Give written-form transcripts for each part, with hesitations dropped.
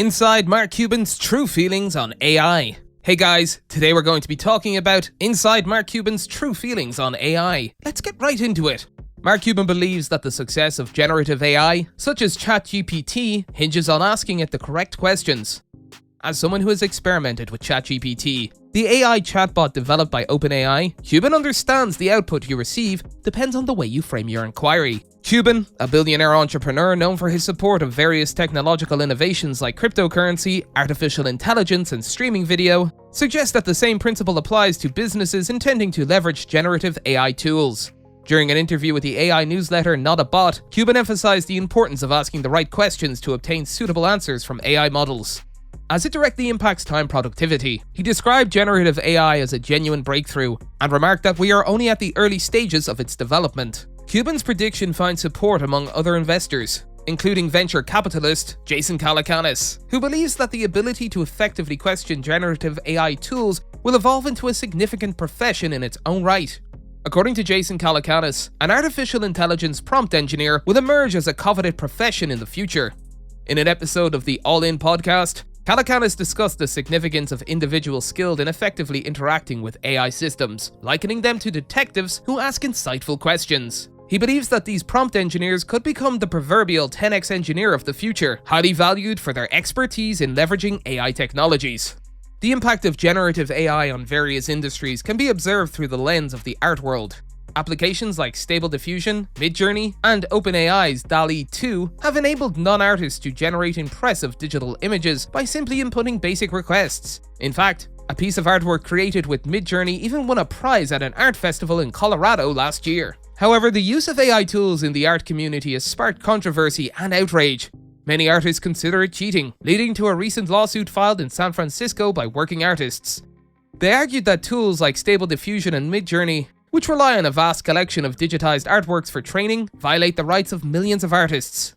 Inside Mark Cuban's true feelings on AI. Hey guys, today we're going to be talking about inside Mark Cuban's true feelings on AI. Let's get right into it. Mark Cuban believes that the success of generative AI, such as ChatGPT, hinges on asking it the correct questions. As someone who has experimented with ChatGPT, the AI chatbot developed by OpenAI, Cuban understands the output you receive depends on the way you frame your inquiry. Cuban, a billionaire entrepreneur known for his support of various technological innovations like cryptocurrency, artificial intelligence, and streaming video, suggests that the same principle applies to businesses intending to leverage generative AI tools. During an interview with the AI newsletter Not a Bot, Cuban emphasized the importance of asking the right questions to obtain suitable answers from AI models, as it directly impacts time productivity. He described generative AI as a genuine breakthrough, and remarked that we are only at the early stages of its development. Cuban's prediction finds support among other investors, including venture capitalist Jason Calacanis, who believes that the ability to effectively question generative AI tools will evolve into a significant profession in its own right. According to Jason Calacanis, an artificial intelligence prompt engineer will emerge as a coveted profession in the future. In an episode of the All In podcast, Calacanis discussed the significance of individuals skilled in effectively interacting with AI systems, likening them to detectives who ask insightful questions. He believes that these prompt engineers could become the proverbial 10x engineer of the future, highly valued for their expertise in leveraging AI technologies. The impact of generative AI on various industries can be observed through the lens of the art world. Applications like Stable Diffusion, Midjourney, and OpenAI's DALL-E 2 have enabled non-artists to generate impressive digital images by simply inputting basic requests. In fact, a piece of artwork created with Midjourney even won a prize at an art festival in Colorado last year. However, the use of AI tools in the art community has sparked controversy and outrage. Many artists consider it cheating, leading to a recent lawsuit filed in San Francisco by working artists. They argued that tools like Stable Diffusion and Midjourney, which rely on a vast collection of digitized artworks for training, violate the rights of millions of artists.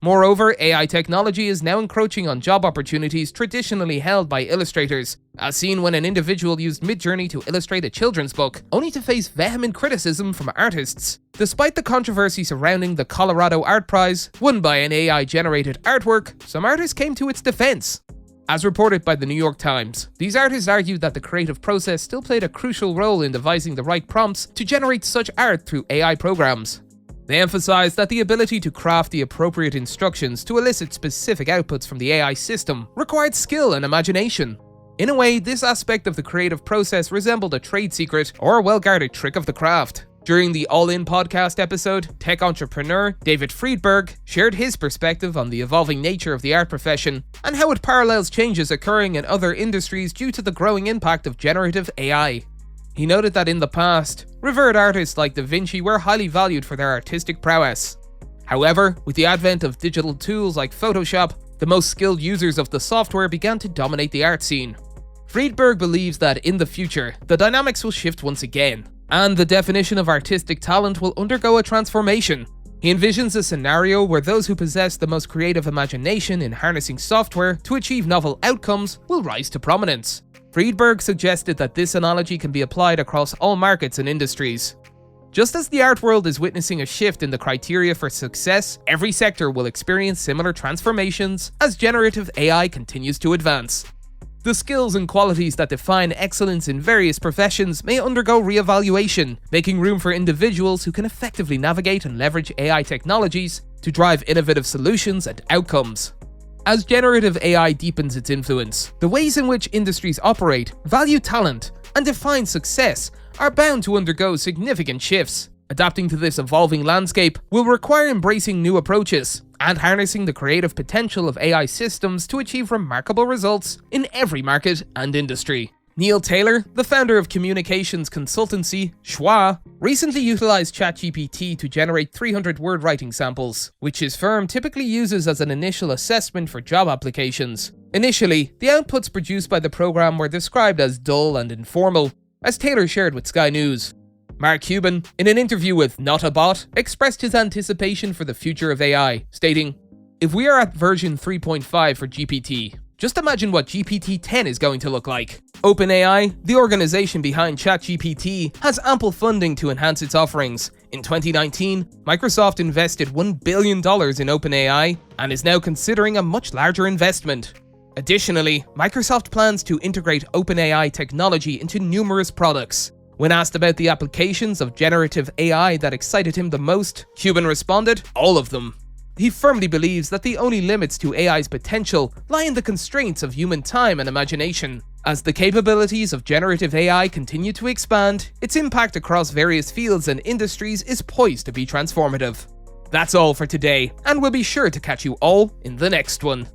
Moreover, AI technology is now encroaching on job opportunities traditionally held by illustrators, as seen when an individual used Midjourney to illustrate a children's book, only to face vehement criticism from artists. Despite the controversy surrounding the Colorado Art Prize, won by an AI-generated artwork, some artists came to its defense. As reported by the New York Times, these artists argued that the creative process still played a crucial role in devising the right prompts to generate such art through AI programs. They emphasized that the ability to craft the appropriate instructions to elicit specific outputs from the AI system required skill and imagination. In a way, this aspect of the creative process resembled a trade secret or a well-guarded trick of the craft. During the All In podcast episode, tech entrepreneur David Friedberg shared his perspective on the evolving nature of the art profession and how it parallels changes occurring in other industries due to the growing impact of generative AI. He noted that in the past, revered artists like Da Vinci were highly valued for their artistic prowess. However, with the advent of digital tools like Photoshop, the most skilled users of the software began to dominate the art scene. Friedberg believes that in the future, the dynamics will shift once again, and the definition of artistic talent will undergo a transformation. He envisions a scenario where those who possess the most creative imagination in harnessing software to achieve novel outcomes will rise to prominence. Friedberg suggested that this analogy can be applied across all markets and industries. Just as the art world is witnessing a shift in the criteria for success, every sector will experience similar transformations as generative AI continues to advance. The skills and qualities that define excellence in various professions may undergo re-evaluation, making room for individuals who can effectively navigate and leverage AI technologies to drive innovative solutions and outcomes. As generative AI deepens its influence, the ways in which industries operate, value talent, and define success are bound to undergo significant shifts. Adapting to this evolving landscape will require embracing new approaches and harnessing the creative potential of AI systems to achieve remarkable results in every market and industry. Neil Taylor, the founder of communications consultancy Schwa, recently utilized ChatGPT to generate 300-word writing samples, which his firm typically uses as an initial assessment for job applications. Initially, the outputs produced by the program were described as dull and informal, as Taylor shared with Sky News. Mark Cuban, in an interview with Not a Bot, expressed his anticipation for the future of AI, stating, "If we are at version 3.5 for GPT, just imagine what GPT-10 is going to look like." OpenAI, the organization behind ChatGPT, has ample funding to enhance its offerings. In 2019, Microsoft invested $1 billion in OpenAI and is now considering a much larger investment. Additionally, Microsoft plans to integrate OpenAI technology into numerous products. When asked about the applications of generative AI that excited him the most, Cuban responded, all of them. He firmly believes that the only limits to AI's potential lie in the constraints of human time and imagination. As the capabilities of generative AI continue to expand, its impact across various fields and industries is poised to be transformative. That's all for today, and we'll be sure to catch you all in the next one.